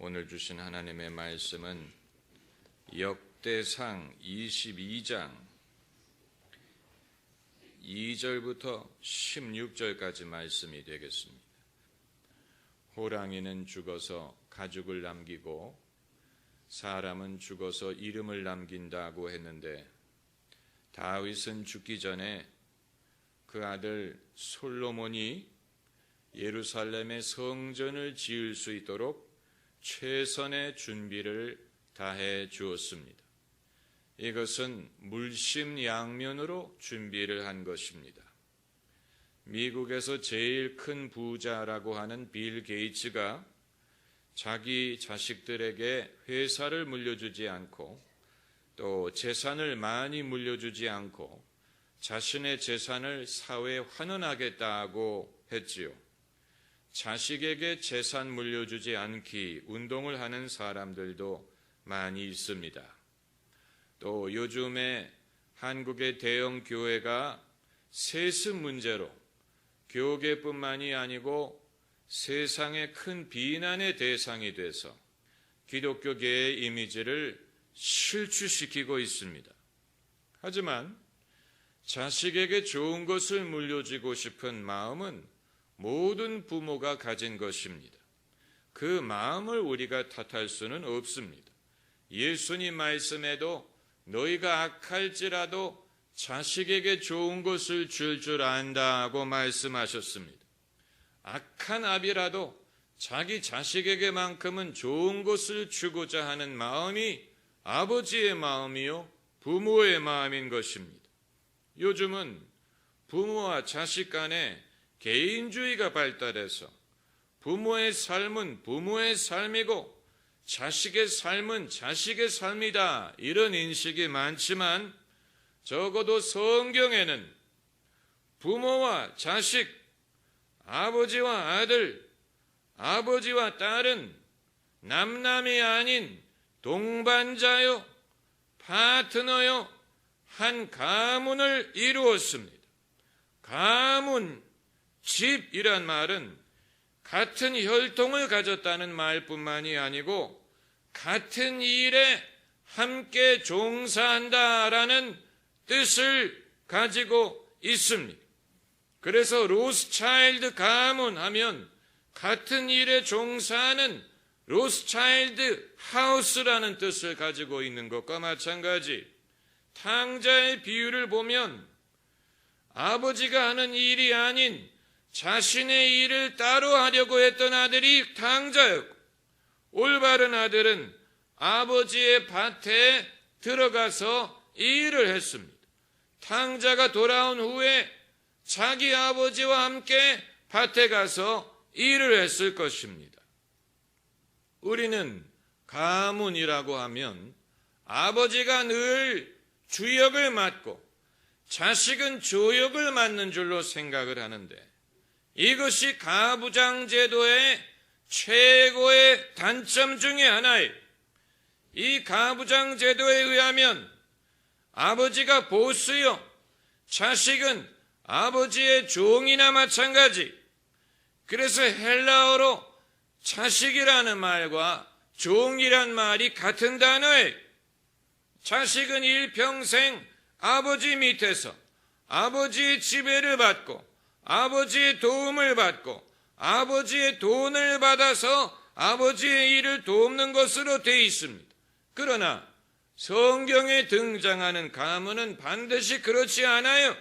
오늘 주신 하나님의 말씀은 역대상 22장 2절부터 16절까지 말씀이 되겠습니다. 호랑이는 죽어서 가죽을 남기고 사람은 죽어서 이름을 남긴다고 했는데, 다윗은 죽기 전에 그 아들 솔로몬이 예루살렘의 성전을 지을 수 있도록 최선의 준비를 다해 주었습니다. 이것은 물심양면으로 준비를 한 것입니다. 미국에서 제일 큰 부자라고 하는 빌 게이츠가 자기 자식들에게 회사를 물려주지 않고 또 재산을 많이 물려주지 않고 자신의 재산을 사회에 환원하겠다고 했지요. 자식에게 재산 물려주지 않기 운동을 하는 사람들도 많이 있습니다. 또 요즘에 한국의 대형 교회가 세습 문제로 교계뿐만이 아니고 세상의 큰 비난의 대상이 돼서 기독교계의 이미지를 실추시키고 있습니다. 하지만 자식에게 좋은 것을 물려주고 싶은 마음은 모든 부모가 가진 것입니다. 그 마음을 우리가 탓할 수는 없습니다. 예수님 말씀에도 너희가 악할지라도 자식에게 좋은 것을 줄 안다고 말씀하셨습니다. 악한 아비라도 자기 자식에게만큼은 좋은 것을 주고자 하는 마음이 아버지의 마음이요 부모의 마음인 것입니다. 요즘은 부모와 자식 간에 개인주의가 발달해서 부모의 삶은 부모의 삶이고 자식의 삶은 자식의 삶이다, 이런 인식이 많지만 적어도 성경에는 부모와 자식, 아버지와 아들, 아버지와 딸은 남남이 아닌 동반자요, 파트너요, 한 가문을 이루었습니다. 가문, 집이란 말은 같은 혈통을 가졌다는 말뿐만이 아니고 같은 일에 함께 종사한다라는 뜻을 가지고 있습니다. 그래서 로스차일드 가문 하면 같은 일에 종사하는 로스차일드 하우스라는 뜻을 가지고 있는 것과 마찬가지. 탕자의 비유를 보면 아버지가 하는 일이 아닌 자신의 일을 따로 하려고 했던 아들이 탕자였고, 올바른 아들은 아버지의 밭에 들어가서 일을 했습니다. 탕자가 돌아온 후에 자기 아버지와 함께 밭에 가서 일을 했을 것입니다. 우리는 가문이라고 하면 아버지가 늘 주역을 맡고 자식은 조역을 맡는 줄로 생각을 하는데, 이것이 가부장 제도의 최고의 단점 중에 하나예요. 이 가부장 제도에 의하면 아버지가 보스요, 자식은 아버지의 종이나 마찬가지. 그래서 헬라어로 자식이라는 말과 종이란 말이 같은 단어예요. 자식은 일평생 아버지 밑에서 아버지의 지배를 받고 아버지의 도움을 받고 아버지의 돈을 받아서 아버지의 일을 돕는 것으로 되어 있습니다. 그러나 성경에 등장하는 가문은 반드시 그렇지 않아요.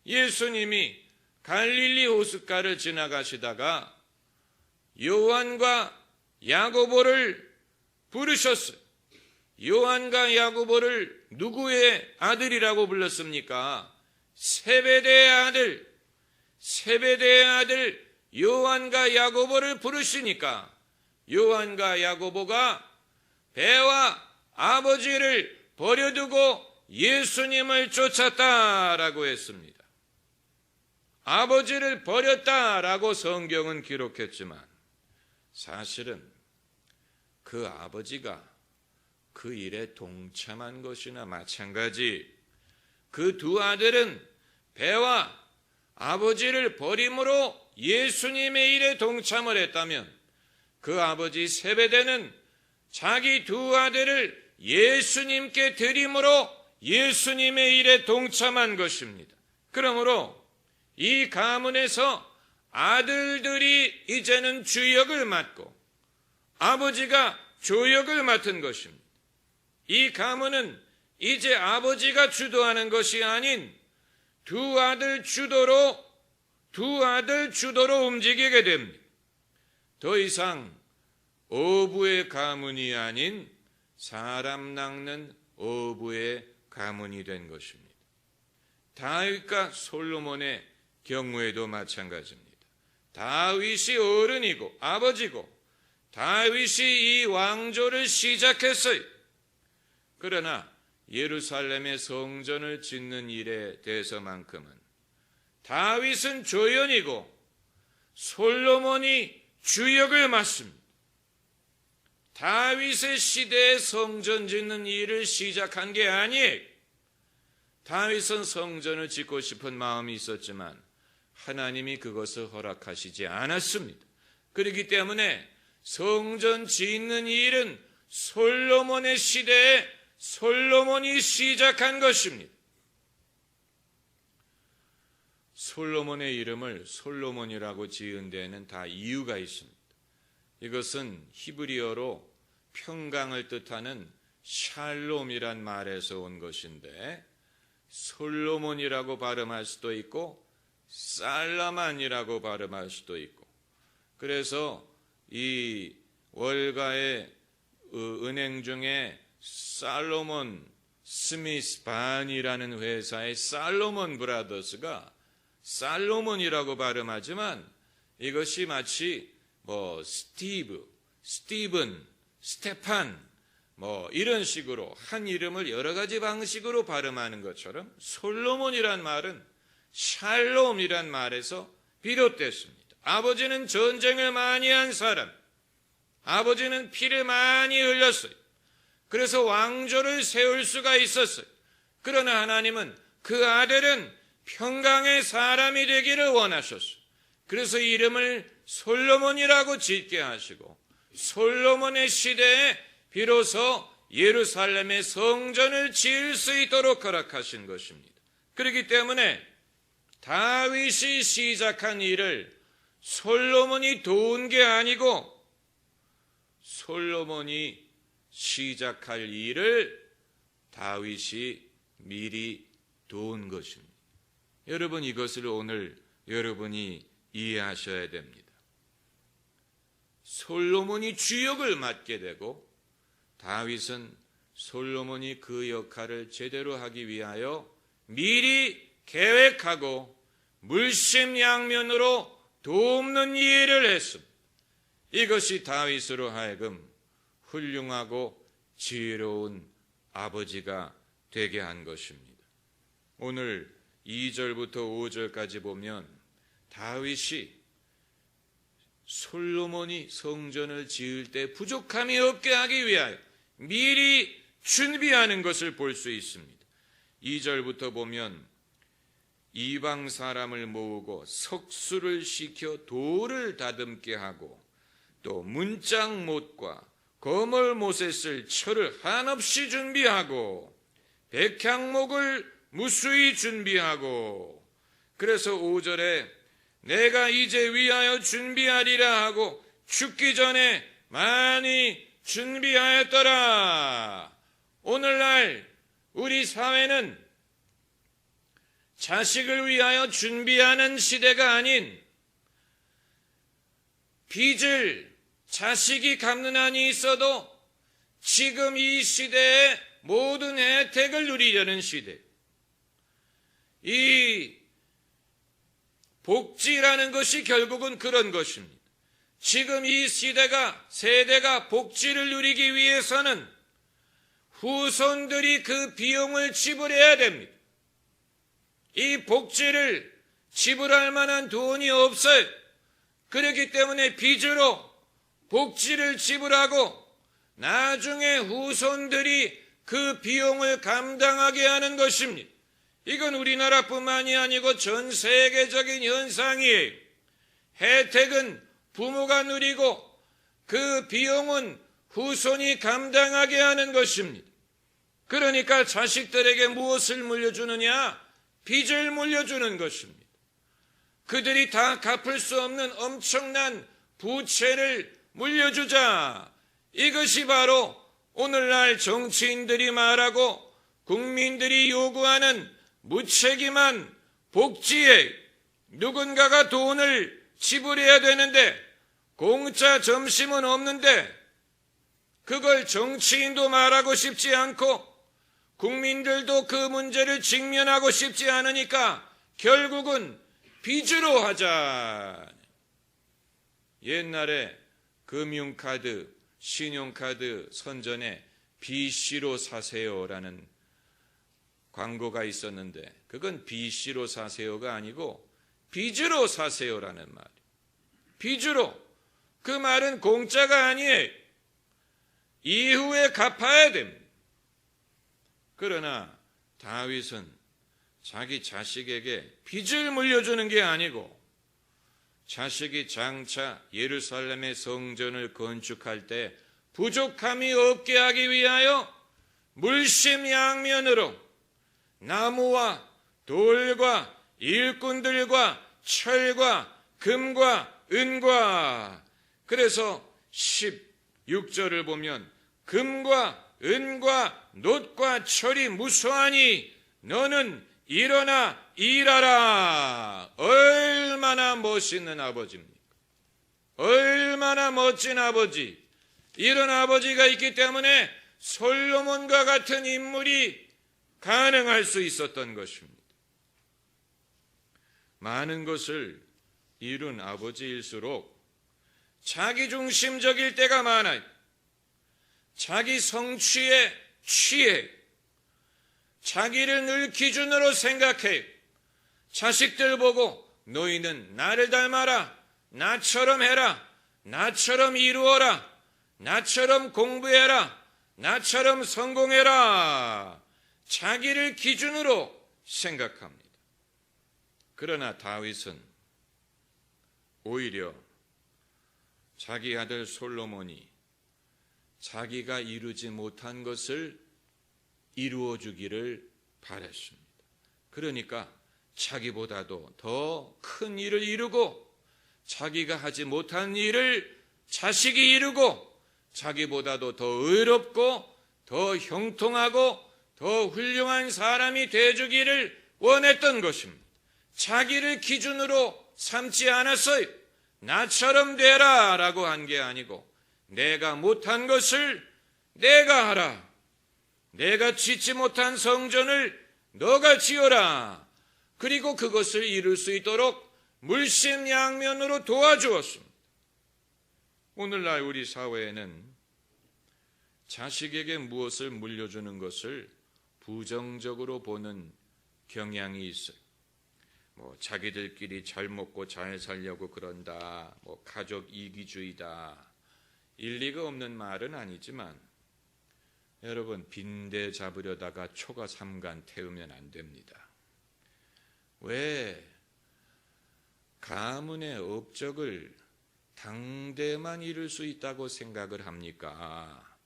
예수님이 갈릴리 호숫가를 지나가시다가 요한과 야고보를 부르셨어요. 요한과 야고보를 누구의 아들이라고 불렀습니까? 세베대의 아들 요한과 야고보를 부르시니까 요한과 야고보가 배와 아버지를 버려두고 예수님을 쫓았다라고 했습니다. 아버지를 버렸다라고 성경은 기록했지만 사실은 그 아버지가 그 일에 동참한 것이나 마찬가지. 그 두 아들은 배와 아버지를 버림으로 예수님의 일에 동참을 했다면 그 아버지 세베대는 자기 두 아들을 예수님께 드림으로 예수님의 일에 동참한 것입니다. 그러므로 이 가문에서 아들들이 이제는 주역을 맡고 아버지가 조역을 맡은 것입니다. 이 가문은 이제 아버지가 주도하는 것이 아닌 두 아들 주도로 움직이게 됩니다. 더 이상 어부의 가문이 아닌 사람 낚는 어부의 가문이 된 것입니다. 다윗과 솔로몬의 경우에도 마찬가지입니다. 다윗이 어른이고 아버지고 다윗이 이 왕조를 시작했어요. 그러나 예루살렘의 성전을 짓는 일에 대해서만큼은 다윗은 조연이고 솔로몬이 주역을 맡습니다. 다윗의 시대에 성전 짓는 일을 시작한 게 아니에요. 다윗은 성전을 짓고 싶은 마음이 있었지만 하나님이 그것을 허락하시지 않았습니다. 그렇기 때문에 성전 짓는 일은 솔로몬의 시대에 솔로몬이 시작한 것입니다. 솔로몬의 이름을 솔로몬이라고 지은 데에는 다 이유가 있습니다. 이것은 히브리어로 평강을 뜻하는 샬롬이란 말에서 온 것인데 솔로몬이라고 발음할 수도 있고 살라만이라고 발음할 수도 있고, 그래서 이 월가의 은행 중에 살로몬 스미스 반이라는 회사의 살로몬 브라더스가 살로몬이라고 발음하지만 이것이 마치 스티븐, 스테판 이런 식으로 한 이름을 여러 가지 방식으로 발음하는 것처럼 솔로몬이란 말은 샬롬이란 말에서 비롯됐습니다. 아버지는 전쟁을 많이 한 사람, 아버지는 피를 많이 흘렸어요. 그래서 왕조를 세울 수가 있었어요. 그러나 하나님은 그 아들은 평강의 사람이 되기를 원하셨어요. 그래서 이름을 솔로몬이라고 짓게 하시고 솔로몬의 시대에 비로소 예루살렘의 성전을 지을 수 있도록 허락하신 것입니다. 그렇기 때문에 다윗이 시작한 일을 솔로몬이 도운 게 아니고 솔로몬이 시작할 일을 다윗이 미리 도운 것입니다. 여러분, 이것을 오늘 여러분이 이해하셔야 됩니다. 솔로몬이 주역을 맡게 되고 다윗은 솔로몬이 그 역할을 제대로 하기 위하여 미리 계획하고 물심양면으로 돕는 일을 했습니다. 이것이 다윗으로 하여금 훌륭하고 지혜로운 아버지가 되게 한 것입니다. 오늘 2절부터 5절까지 보면 다윗이 솔로몬이 성전을 지을 때 부족함이 없게 하기 위하여 미리 준비하는 것을 볼 수 있습니다. 2절부터 보면 이방 사람을 모으고 석수를 시켜 돌을 다듬게 하고 또 문짝못과 거멀못에 쓸 철을 한없이 준비하고 백향목을 무수히 준비하고, 그래서 5절에 내가 이제 위하여 준비하리라 하고 죽기 전에 많이 준비하였더라. 오늘날 우리 사회는 자식을 위하여 준비하는 시대가 아닌 빚을 자식이 갚는 한이 있어도 지금 이 시대에 모든 혜택을 누리려는 시대. 이 복지라는 것이 결국은 그런 것입니다. 지금 이 세대가 복지를 누리기 위해서는 후손들이 그 비용을 지불해야 됩니다. 이 복지를 지불할 만한 돈이 없어요. 그렇기 때문에 빚으로 복지를 지불하고 나중에 후손들이 그 비용을 감당하게 하는 것입니다. 이건 우리나라뿐만이 아니고 전 세계적인 현상이에요. 혜택은 부모가 누리고 그 비용은 후손이 감당하게 하는 것입니다. 그러니까 자식들에게 무엇을 물려주느냐? 빚을 물려주는 것입니다. 그들이 다 갚을 수 없는 엄청난 부채를 물려주자. 이것이 바로 오늘날 정치인들이 말하고 국민들이 요구하는 무책임한 복지에 누군가가 돈을 지불해야 되는데 공짜 점심은 없는데 그걸 정치인도 말하고 싶지 않고 국민들도 그 문제를 직면하고 싶지 않으니까 결국은 빚으로 하자. 옛날에 금융카드, 신용카드 선전에 BC로 사세요라는 광고가 있었는데 그건 BC로 사세요가 아니고 빚으로 사세요라는 말이에요. 빚으로. 그 말은 공짜가 아니에요. 이후에 갚아야 됩니다. 그러나 다윗은 자기 자식에게 빚을 물려주는 게 아니고 자식이 장차 예루살렘의 성전을 건축할 때 부족함이 없게 하기 위하여 물심양면으로 나무와 돌과 일꾼들과 철과 금과 은과, 그래서 16절을 보면 금과 은과 놋과 철이 무수하니 너는 일어나 일하라. 얼마나 멋있는 아버지입니까? 얼마나 멋진 아버지. 이런 아버지가 있기 때문에 솔로몬과 같은 인물이 가능할 수 있었던 것입니다. 많은 것을 이룬 아버지일수록 자기중심적일 때가 많아요. 자기 성취에 취해 자기를 늘 기준으로 생각해요. 자식들 보고 너희는 나를 닮아라. 나처럼 해라. 나처럼 이루어라. 나처럼 공부해라. 나처럼 성공해라. 자기를 기준으로 생각합니다. 그러나 다윗은 오히려 자기 아들 솔로몬이 자기가 이루지 못한 것을 이루어 주기를 바랐습니다. 그러니까 자기보다도 더 큰 일을 이루고 자기가 하지 못한 일을 자식이 이루고 자기보다도 더 의롭고 더 형통하고 더 훌륭한 사람이 되어주기를 원했던 것입니다. 자기를 기준으로 삼지 않았어요. 나처럼 되라 라고 한 게 아니고 내가 못한 것을 내가 하라. 내가 짓지 못한 성전을 너가 지어라. 그리고 그것을 이룰 수 있도록 물심양면으로 도와주었습니다. 오늘날 우리 사회에는 자식에게 무엇을 물려주는 것을 부정적으로 보는 경향이 있어요. 자기들끼리 잘 먹고 잘 살려고 그런다. 가족 이기주의다. 일리가 없는 말은 아니지만 여러분, 빈대 잡으려다가 초가 삼간 태우면 안 됩니다. 왜 가문의 업적을 당대만 이룰 수 있다고 생각을 합니까?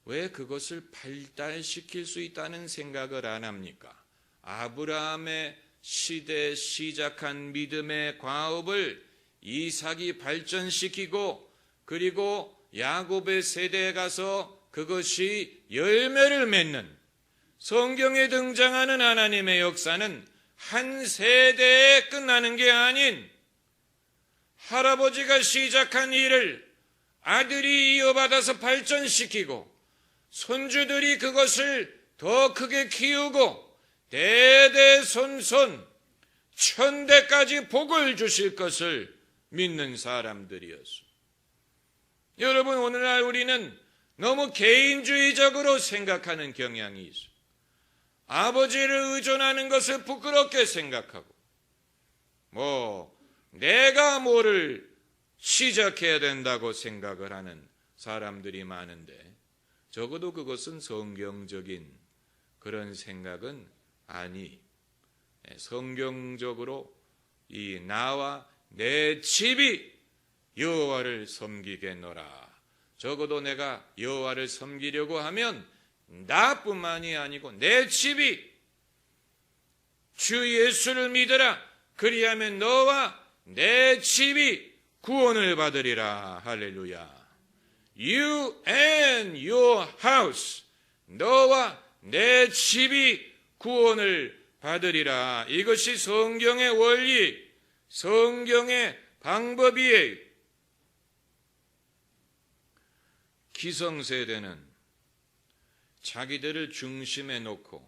왜 그것을 발달시킬 수 있다는 생각을 안 합니까? 아브라함의 시대에 시작한 믿음의 과업을 이삭이 발전시키고 그리고 야곱의 세대에 가서 그것이 열매를 맺는 성경에 등장하는 하나님의 역사는 한 세대에 끝나는 게 아닌 할아버지가 시작한 일을 아들이 이어받아서 발전시키고 손주들이 그것을 더 크게 키우고 대대손손 천대까지 복을 주실 것을 믿는 사람들이었습니다. 여러분, 오늘날 우리는 너무 개인주의적으로 생각하는 경향이 있어요. 아버지를 의존하는 것을 부끄럽게 생각하고 내가 뭐를 시작해야 된다고 생각을 하는 사람들이 많은데 적어도 그것은 성경적인 그런 생각은 성경적으로 나와 내 집이 여호와를 섬기겠노라. 적어도 내가 여호와를 섬기려고 하면 나뿐만이 아니고 내 집이 주 예수를 믿으라. 그리하면 너와 내 집이 구원을 받으리라. 할렐루야. You and your house. 너와 내 집이 구원을 받으리라. 이것이 성경의 원리, 성경의 방법이에요. 기성세대는 자기들을 중심에 놓고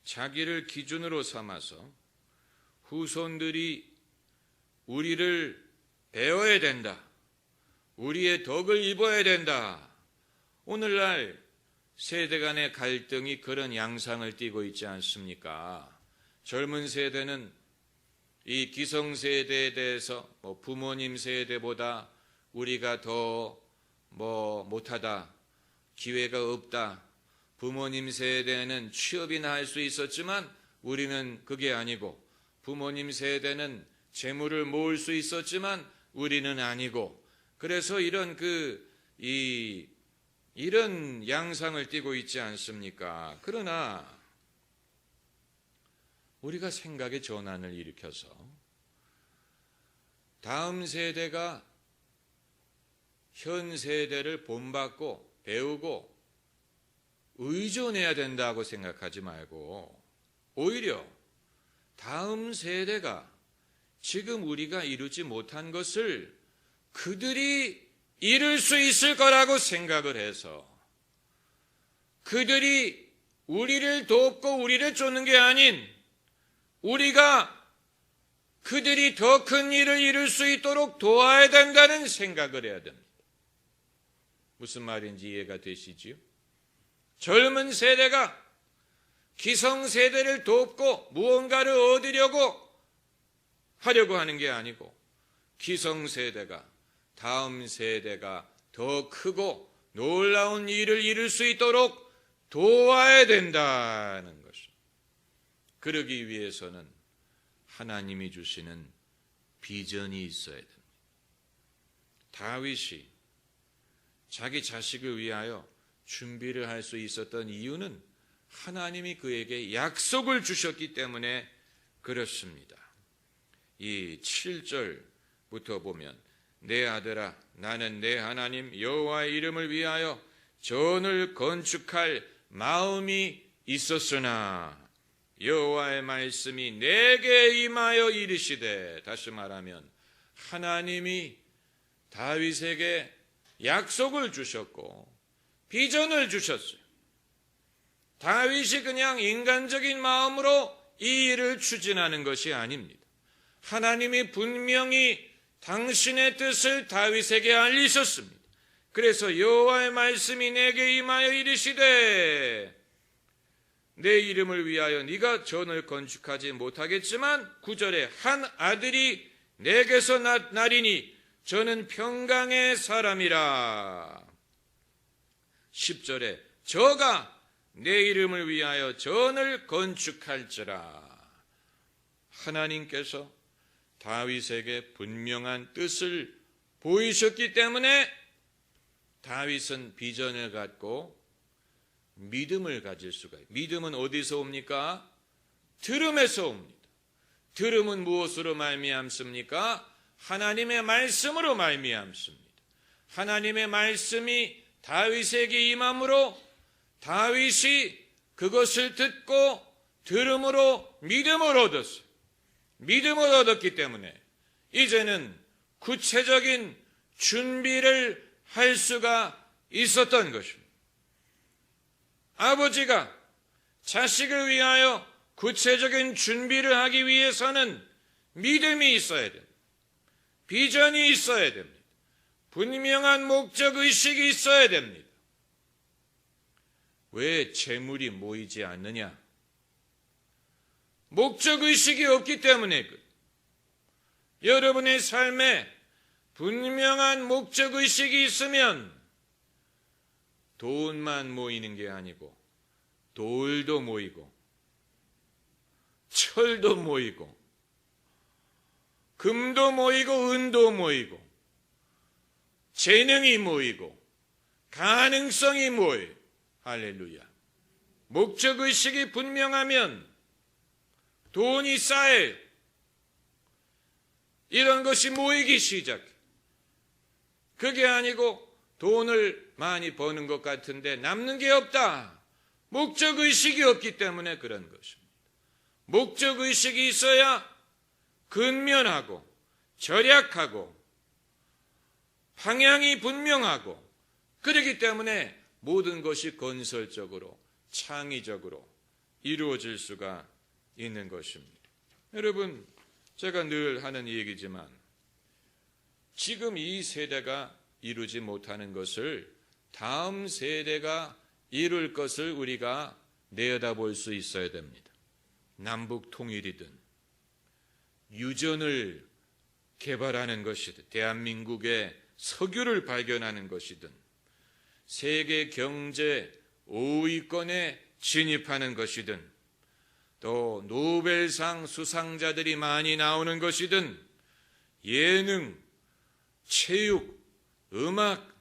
자기를 기준으로 삼아서 후손들이 우리를 배워야 된다. 우리의 덕을 입어야 된다. 오늘날 세대 간의 갈등이 그런 양상을 띠고 있지 않습니까? 젊은 세대는 이 기성세대에 대해서 부모님 세대보다 우리가 더 못하다, 기회가 없다. 부모님 세대는 취업이나 할 수 있었지만 우리는 그게 아니고, 부모님 세대는 재물을 모을 수 있었지만 우리는 아니고, 그래서 이런 양상을 띠고 있지 않습니까? 그러나 우리가 생각의 전환을 일으켜서 다음 세대가 현 세대를 본받고 배우고 의존해야 된다고 생각하지 말고, 오히려 다음 세대가 지금 우리가 이루지 못한 것을 그들이 이룰 수 있을 거라고 생각을 해서 그들이 우리를 돕고 우리를 쫓는 게 아닌 우리가 그들이 더 큰 일을 이룰 수 있도록 도와야 된다는 생각을 해야 됩니다. 무슨 말인지 이해가 되시지요? 젊은 세대가 기성세대를 돕고 무언가를 얻으려고 하려고 하는 게 아니고, 기성세대가 다음 세대가 더 크고 놀라운 일을 이룰 수 있도록 도와야 된다는 것입니다. 그러기 위해서는 하나님이 주시는 비전이 있어야 됩니다. 다윗이 자기 자식을 위하여 준비를 할 수 있었던 이유는 하나님이 그에게 약속을 주셨기 때문에 그렇습니다. 이 7절부터 보면, 내 아들아, 나는 내 하나님 여호와의 이름을 위하여 전을 건축할 마음이 있었으나 여호와의 말씀이 내게 임하여 이르시되, 다시 말하면 하나님이 다윗에게 약속을 주셨고 비전을 주셨어요. 다윗이 그냥 인간적인 마음으로 이 일을 추진하는 것이 아닙니다. 하나님이 분명히 당신의 뜻을 다윗에게 알리셨습니다. 그래서 여호와의 말씀이 내게 임하여 이르시되, 내 이름을 위하여 네가 전을 건축하지 못하겠지만 9절에 한 아들이 내게서 나리니 저는 평강의 사람이라. 10절에 저가 내 이름을 위하여 전을 건축할지라. 하나님께서 다윗에게 분명한 뜻을 보이셨기 때문에 다윗은 비전을 갖고 믿음을 가질 수가 있어요. 믿음은 어디서 옵니까? 들음에서 옵니다. 들음은 무엇으로 말미암습니까? 하나님의 말씀으로 말미암습니다. 하나님의 말씀이 다윗에게 임함으로 다윗이 그것을 듣고 들음으로 믿음을 얻었어요. 믿음을 얻었기 때문에 이제는 구체적인 준비를 할 수가 있었던 것입니다. 아버지가 자식을 위하여 구체적인 준비를 하기 위해서는 믿음이 있어야 됩니다. 비전이 있어야 됩니다. 분명한 목적의식이 있어야 됩니다. 왜 재물이 모이지 않느냐? 목적의식이 없기 때문에 여러분의 삶에 분명한 목적의식이 있으면 돈만 모이는 게 아니고 돌도 모이고 철도 모이고 금도 모이고 은도 모이고 재능이 모이고 가능성이 뭐예요? 할렐루야. 목적의식이 분명하면 돈이 쌓여요. 이런 것이 모이기 시작해. 그게 아니고 돈을 많이 버는 것 같은데 남는 게 없다. 목적의식이 없기 때문에 그런 것입니다. 목적의식이 있어야 근면하고 절약하고 방향이 분명하고 그렇기 때문에 모든 것이 건설적으로 창의적으로 이루어질 수가 있는 것입니다. 여러분, 제가 늘 하는 얘기지만 지금 이 세대가 이루지 못하는 것을 다음 세대가 이룰 것을 우리가 내다볼 수 있어야 됩니다. 남북 통일이든 유전을 개발하는 것이든 대한민국의 석유를 발견하는 것이든 세계 경제 5위권에 진입하는 것이든 또 노벨상 수상자들이 많이 나오는 것이든 예능, 체육, 음악,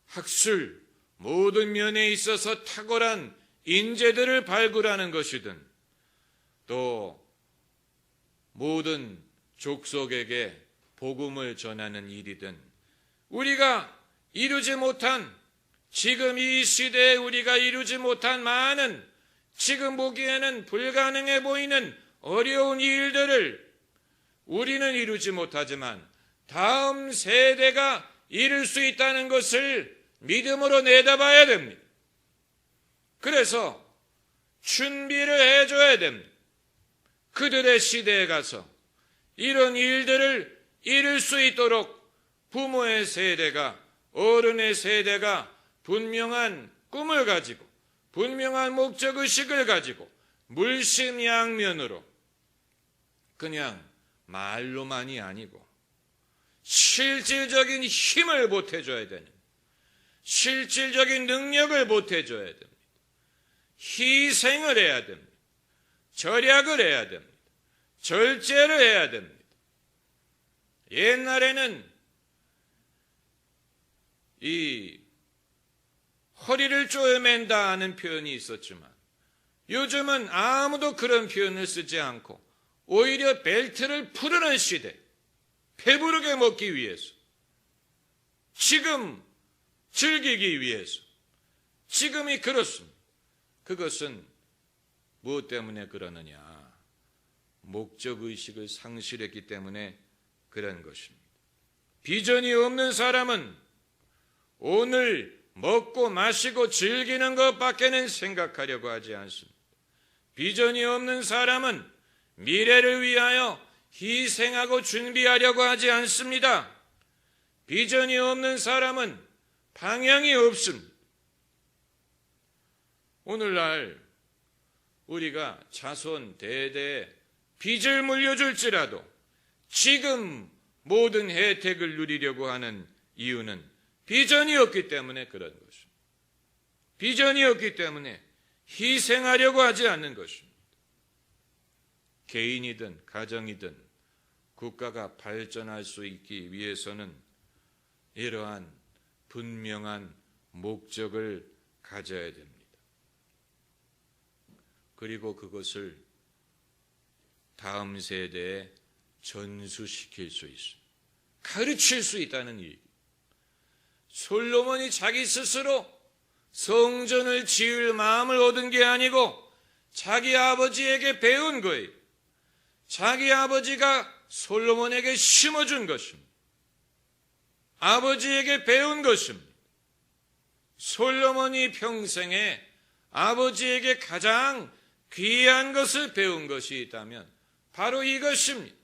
학술 모든 면에 있어서 탁월한 인재들을 발굴하는 것이든 또 모든 족속에게 복음을 전하는 일이든 우리가 이루지 못한 지금 이 시대에 우리가 이루지 못한 많은 지금 보기에는 불가능해 보이는 어려운 일들을 우리는 이루지 못하지만 다음 세대가 이룰 수 있다는 것을 믿음으로 내다봐야 됩니다. 그래서 준비를 해줘야 됩니다. 그들의 시대에 가서 이런 일들을 이룰 수 있도록 부모의 세대가 어른의 세대가 분명한 꿈을 가지고 분명한 목적의식을 가지고 물심양면으로 그냥 말로만이 아니고 실질적인 힘을 보태줘야 됩니다. 실질적인 능력을 보태줘야 됩니다. 희생을 해야 됩니다. 절약을 해야 됩니다. 절제를 해야 됩니다. 옛날에는 이 허리를 쪼여맨다 하는 표현이 있었지만 요즘은 아무도 그런 표현을 쓰지 않고 오히려 벨트를 풀으는 시대, 배부르게 먹기 위해서, 지금 즐기기 위해서, 지금이 그렇습니다. 그것은 무엇 때문에 그러느냐? 목적의식을 상실했기 때문에 그런 것입니다. 비전이 없는 사람은 오늘 먹고 마시고 즐기는 것밖에는 생각하려고 하지 않습니다. 비전이 없는 사람은 미래를 위하여 희생하고 준비하려고 하지 않습니다. 비전이 없는 사람은 방향이 없습니다. 오늘날 우리가 자손 대대에 빚을 물려줄지라도 지금 모든 혜택을 누리려고 하는 이유는 비전이 없기 때문에 그런 것입니다. 비전이 없기 때문에 희생하려고 하지 않는 것입니다. 개인이든 가정이든 국가가 발전할 수 있기 위해서는 이러한 분명한 목적을 가져야 됩니다. 그리고 그것을 다음 세대에 전수시킬 수 있습니다. 가르칠 수 있다는 얘기. 솔로몬이 자기 스스로 성전을 지을 마음을 얻은 게 아니고 자기 아버지에게 배운 거예요. 자기 아버지가 솔로몬에게 심어준 것입니다. 아버지에게 배운 것입니다. 솔로몬이 평생에 아버지에게 가장 귀한 것을 배운 것이 있다면 바로 이것입니다.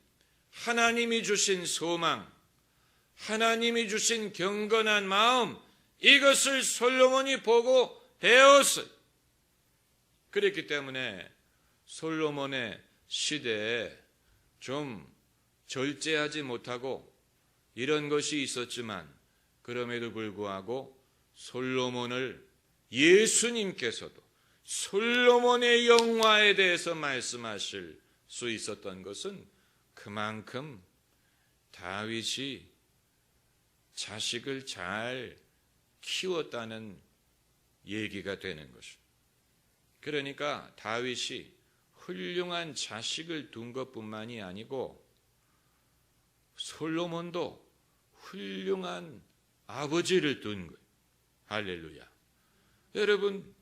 하나님이 주신 소망, 하나님이 주신 경건한 마음, 이것을 솔로몬이 보고 배웠어요. 그렇기 때문에 솔로몬의 시대에 좀 절제하지 못하고 이런 것이 있었지만 그럼에도 불구하고 솔로몬을 예수님께서도 솔로몬의 영화에 대해서 말씀하실 수 있었던 것은 그만큼 다윗이 자식을 잘 키웠다는 얘기가 되는 것입니다. 그러니까 다윗이 훌륭한 자식을 둔 것뿐만이 아니고 솔로몬도 훌륭한 아버지를 둔 거예요. 할렐루야. 여러분,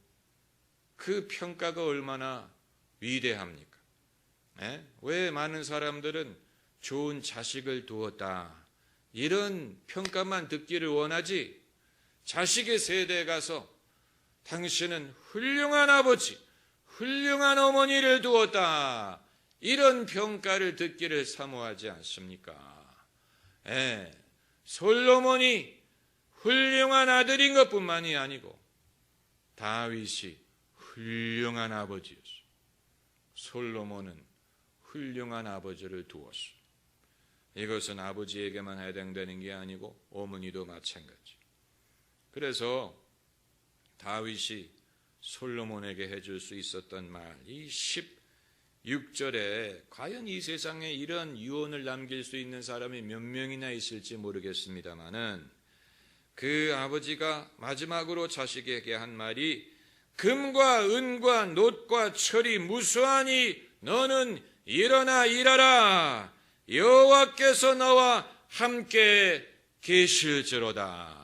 그 평가가 얼마나 위대합니까? 왜 많은 사람들은 좋은 자식을 두었다, 이런 평가만 듣기를 원하지, 자식의 세대에 가서 당신은 훌륭한 아버지, 훌륭한 어머니를 두었다, 이런 평가를 듣기를 사모하지 않습니까? 솔로몬이 훌륭한 아들인 것뿐만이 아니고 다윗이 훌륭한 아버지였어요. 솔로몬은 훌륭한 아버지를 두었어요. 이것은 아버지에게만 해당되는 게 아니고 어머니도 마찬가지. 그래서 다윗이 솔로몬에게 해줄 수 있었던 말, 이 16절에 과연 이 세상에 이런 유언을 남길 수 있는 사람이 몇 명이나 있을지 모르겠습니다마는, 그 아버지가 마지막으로 자식에게 한 말이 금과 은과 놋과 철이 무수하니 너는 일어나 일하라, 여호와께서 너와 함께 계실지로다.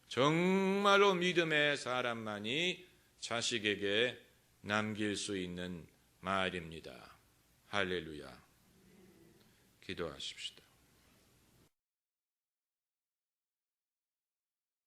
정말로 믿음의 사람만이 자식에게 남길 수 있는 말입니다. 할렐루야. 기도하십시다.